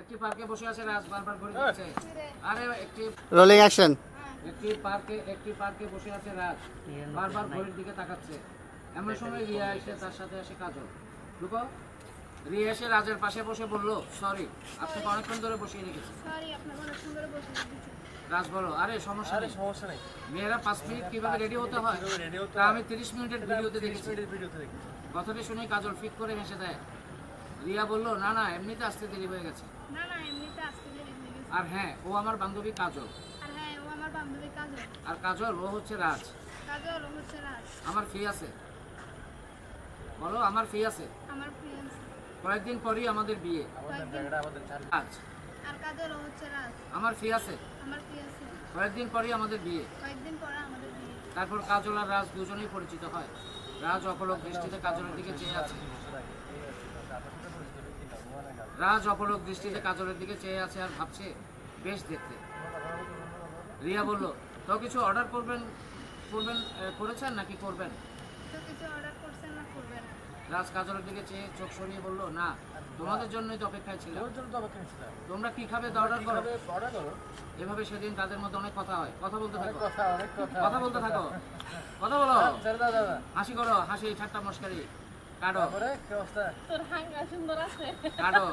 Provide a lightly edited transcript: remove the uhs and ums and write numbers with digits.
একটি পার্কে বসে আছে রাজ বারবার ঘুরে দিচ্ছে। আরে একটি রোলিং অ্যাকশন। একটি পার্কে বসে আছে রাজ বারবার ঘড়ির দিকে তাকাচ্ছে। এমন সময় রিয়া এসে তার সাথে আসে কাজল। লুকো। রিয়া এসে রাজের পাশে বসে বলল, সরি আপনাকে অনেকক্ষণ ধরে বসিয়ে রেখেছি। সরি আপনাকে অনেকক্ষণ ধরে বসে রেখেছি। রাজ বলো, আরে সমস্যা নেই। মেয়েরা 5 মিনিট কিভাবে রেডি হতে হয় তা আমি 30 মিনিটের ভিডিওতে দেখেছি। কথাটি শুনে কাজল ফিক করে হেসে দেয়। রিয়া বলল, না না এমনিতে আসতে দেরি হয়ে গেছে। না না এমনিতে আসতে দেরি হয়ে গেছে। আর হ্যাঁ ও আমার বান্ধবী কাজল। আর হ্যাঁ ও আমার বান্ধবী কাজল। আর কাজল ও হচ্ছে রাজ। কাজল ও হচ্ছে রাজ। আমার ফি আছে। বলো আমার ফি আছে। আমার ফিয়ান্সে। কয়েকদিন পরই আমাদের বিয়ে। রাজ। আর কাজল ও হচ্ছে রাজ। আমার ফি আছে। আমার ফিয়ান্সে। কয়েকদিন পরই আমাদের বিয়ে। কয়েকদিন পরে আমাদের বিয়ে। তারপর কাজল আর রাজ দুজনেই পরিচিত হয়। রাজ অপলক দৃষ্টিতে কাজলের দিকে চেয়ে আছে। আর ভাবছে বেশ দেখতে। রিয়া বলল, তো কিছু অর্ডার করেছেন নাকি করবেন? তো কিছু অর্ডার করছেন না করবেন? রাজ কাজলের দিকে চেয়ে চোখ সরিয়ে বলল, না তোমাদের জন্যই তো অপেক্ষায় ছিলাম। তোমরা কি খাবে তা অর্ডার করো। এভাবে সেদিন তাদের মধ্যে অনেক কথা হয়। কথা বলতে থাকো। কথা বলো। হাসি করো, হাসি ঠাট্টা মস্কারি কাটো। তোর হাঙ্গা সুন্দর আছে। কাটো।